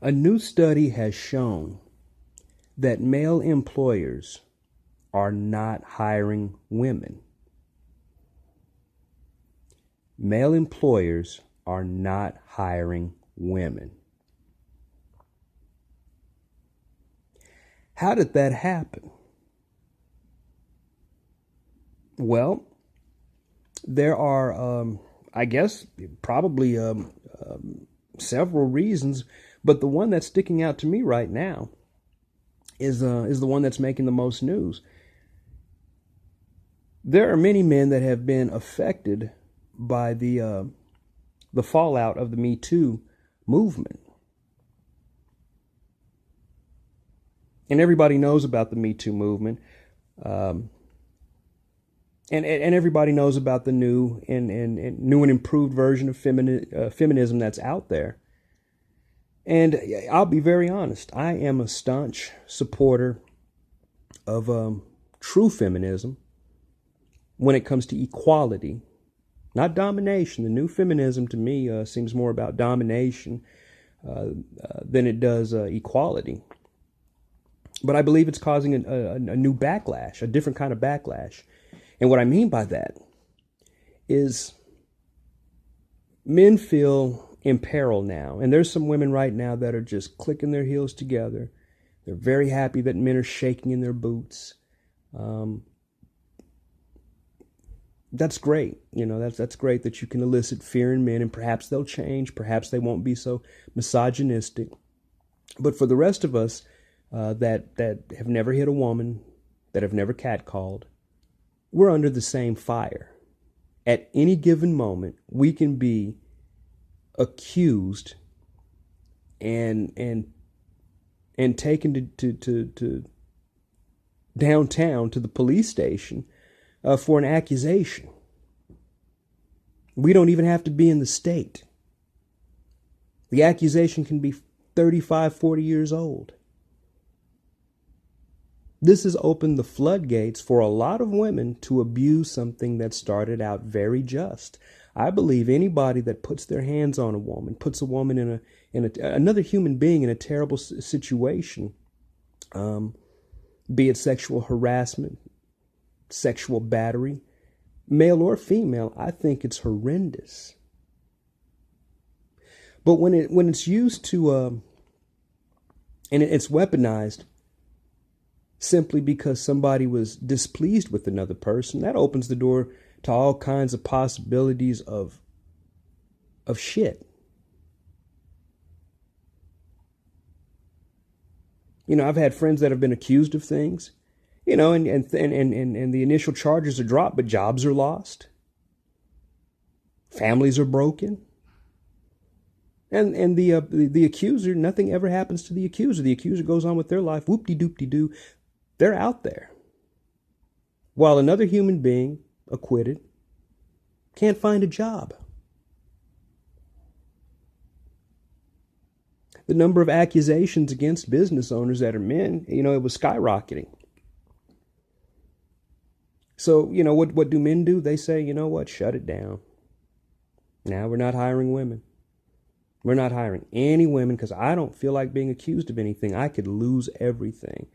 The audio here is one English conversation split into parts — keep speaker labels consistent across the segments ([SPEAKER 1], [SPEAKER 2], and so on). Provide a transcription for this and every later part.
[SPEAKER 1] A new study has shown that male employers are not hiring women. Male employers are not hiring women. How did that happen? Well, there are, I guess, probably several reasons, but the one that's sticking out to me right now is the one that's making the most news. There are many men that have been affected by the fallout of the Me Too movement, and everybody knows about the Me Too movement, and everybody knows about the new and new and improved version of feminism that's out there. And I'll be very honest, I am a staunch supporter of true feminism when it comes to equality, not domination. The new feminism to me seems more about domination than it does equality. But I believe it's causing a new backlash, a different kind of backlash. And what I mean by that is men feel in peril now. And there's some women right now that are just clicking their heels together. They're very happy that men are shaking in their boots. That's great. You know, that's great that you can elicit fear in men, and perhaps they'll change. Perhaps they won't be so misogynistic. But for the rest of us that have never hit a woman, that have never catcalled, we're under the same fire. At any given moment, we can be accused and taken to downtown to the police station for an accusation. We don't even have to be in the state. The accusation can be 35, 40 years old. This has opened the floodgates for a lot of women to abuse something that started out very just. I believe anybody that puts their hands on a woman, puts a woman in another human being in a terrible situation, be it sexual harassment, sexual battery, male or female, I think it's horrendous. But when it's used to and it's weaponized simply because somebody was displeased with another person, that opens the door to all kinds of possibilities of shit. You know, I've had friends that have been accused of things, you know, and the initial charges are dropped, but jobs are lost. Families are broken. And the accuser, nothing ever happens to the accuser. The accuser goes on with their life, whoop-de-doop-de-doo. They're out there. While another human being, acquitted, can't find a job. The number of accusations against business owners that are men, you know, it was skyrocketing. So, you know, what do men do? They say, you know what, shut it down. Now we're not hiring women. We're not hiring any women because I don't feel like being accused of anything. I could lose everything.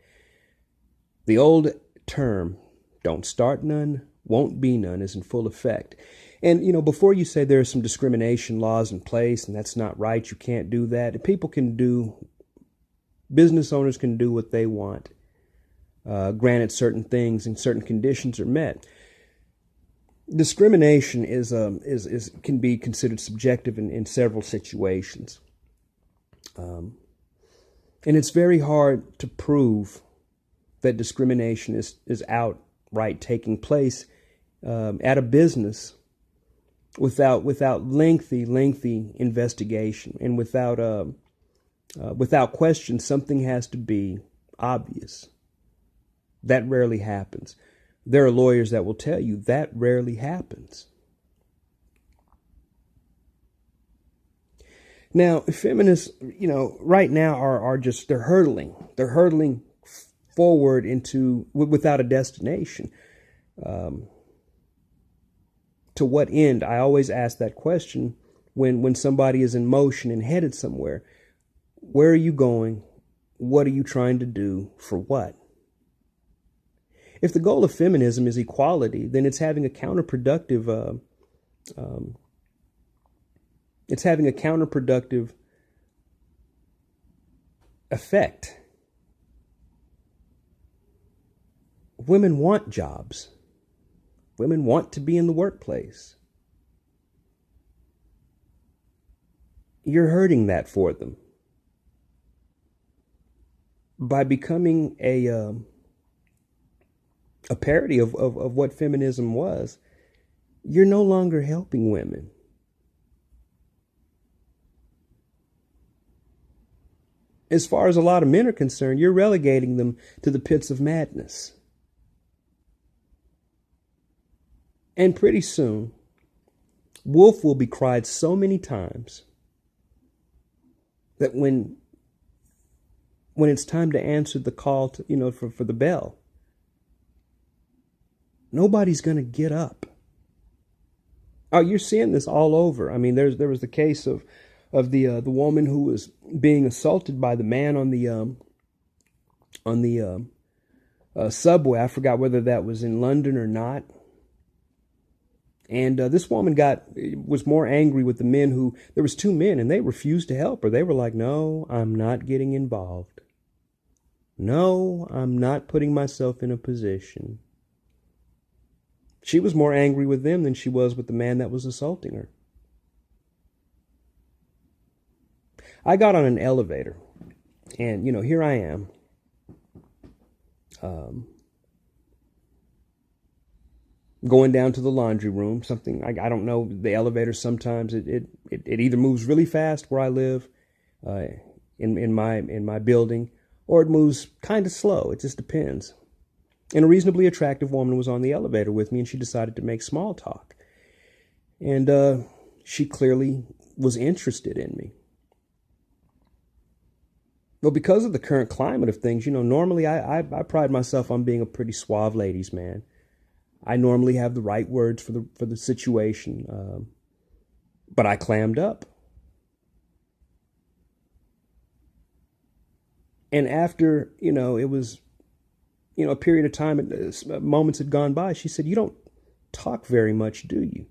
[SPEAKER 1] The old term, don't start none, won't be none, is in full effect. And, you know, before you say there are some discrimination laws in place and that's not right, you can't do that. Business owners can do what they want, granted certain things and certain conditions are met. Discrimination can be considered subjective in several situations. And it's very hard to prove that discrimination is outright taking place at a business without lengthy investigation, and without question. Something has to be obvious. That rarely happens. There are lawyers that will tell you that rarely happens. Now, feminists, you know, right now are just, they're hurtling forward without a destination. To what end? I always ask that question when somebody is in motion and headed somewhere. Where are you going? What are you trying to do? For what? If the goal of feminism is equality, then it's having a counterproductive effect. Women want jobs. Women want to be in the workplace. You're hurting that for them. By becoming a parody of what feminism was, you're no longer helping women. As far as a lot of men are concerned, you're relegating them to the pits of madness. And pretty soon, wolf will be cried so many times that when it's time to answer the call to, for the bell, nobody's going to get up. Oh, you're seeing this all over. I mean, there was the case of the woman who was being assaulted by the man on the subway. I forgot whether that was in London or not. And this woman was more angry with the men there was two men, and they refused to help her. They were like, "No, I'm not getting involved. No, I'm not putting myself in a position." She was more angry with them than she was with the man that was assaulting her. I got on an elevator, and, here I am. Going down to the laundry room, something, I don't know, the elevator sometimes, it either moves really fast where I live, in my building, or it moves kind of slow. It just depends. And a reasonably attractive woman was on the elevator with me, and she decided to make small talk. And she clearly was interested in me. Well, because of the current climate of things, normally I pride myself on being a pretty suave ladies' man. I normally have the right words for the situation, but I clammed up. And after, it was, a period of time, moments had gone by, she said, "You don't talk very much, do you?"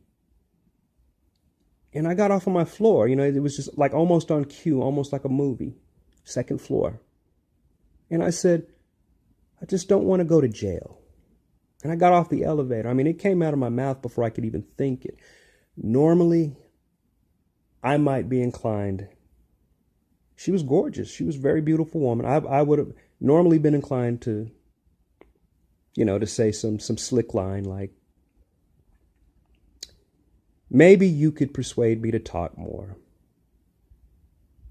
[SPEAKER 1] And I got off on my floor. It was just like almost on cue, almost like a movie, second floor. And I said, "I just don't want to go to jail." And I got off the elevator. I mean, it came out of my mouth before I could even think it. Normally, I might be inclined. She was gorgeous. She was a very beautiful woman. I would have normally been inclined to, to say some slick line like, "Maybe you could persuade me to talk more.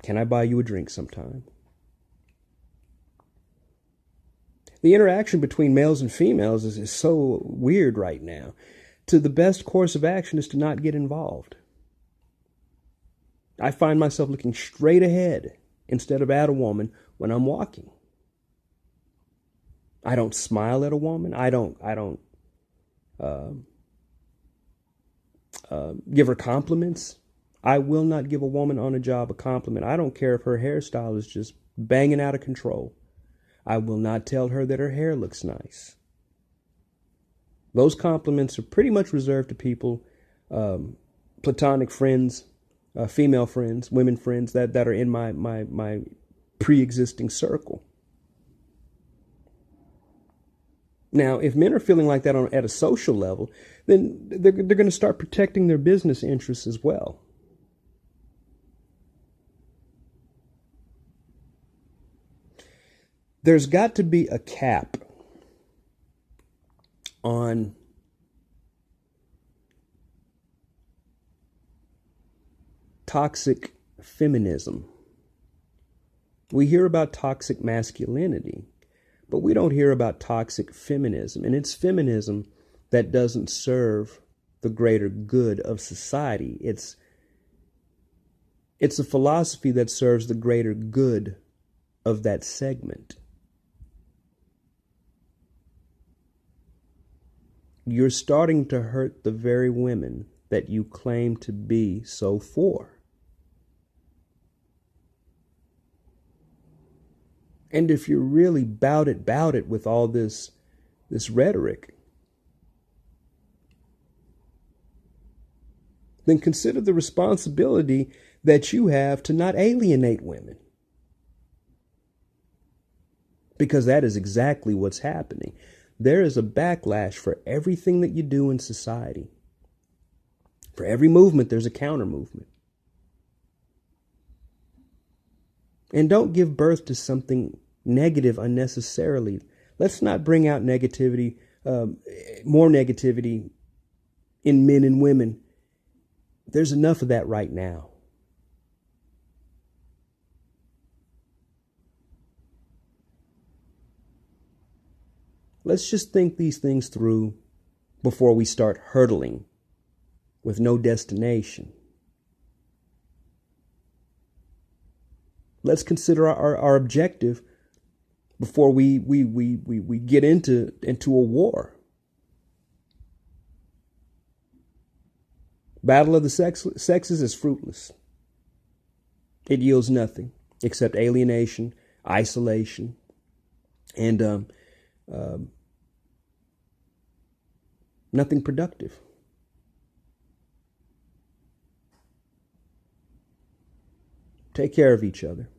[SPEAKER 1] Can I buy you a drink sometime?" The interaction between males and females is so weird right now. The best course of action is to not get involved. I find myself looking straight ahead instead of at a woman when I'm walking. I don't smile at a woman. I don't give her compliments. I will not give a woman on a job a compliment. I don't care if her hairstyle is just banging out of control. I will not tell her that her hair looks nice. Those compliments are pretty much reserved to people, platonic friends, female friends, women friends that are in my pre-existing circle. Now, if men are feeling like that at a social level, then they're going to start protecting their business interests as well. There's got to be a cap on toxic feminism. We hear about toxic masculinity, but we don't hear about toxic feminism. And it's feminism that doesn't serve the greater good of society. It's a philosophy that serves the greater good of that segment. You're starting to hurt the very women that you claim to be so for. And if you're really bout it with all this rhetoric, then consider the responsibility that you have to not alienate women. Because that is exactly what's happening. There is a backlash for everything that you do in society. For every movement, there's a counter movement. And don't give birth to something negative unnecessarily. Let's not bring out negativity, more negativity in men and women. There's enough of that right now. Let's just think these things through before we start hurtling with no destination. Let's consider our objective before we get into a war. Battle of the sexes is fruitless. It yields nothing except alienation, isolation, and nothing productive. Take care of each other.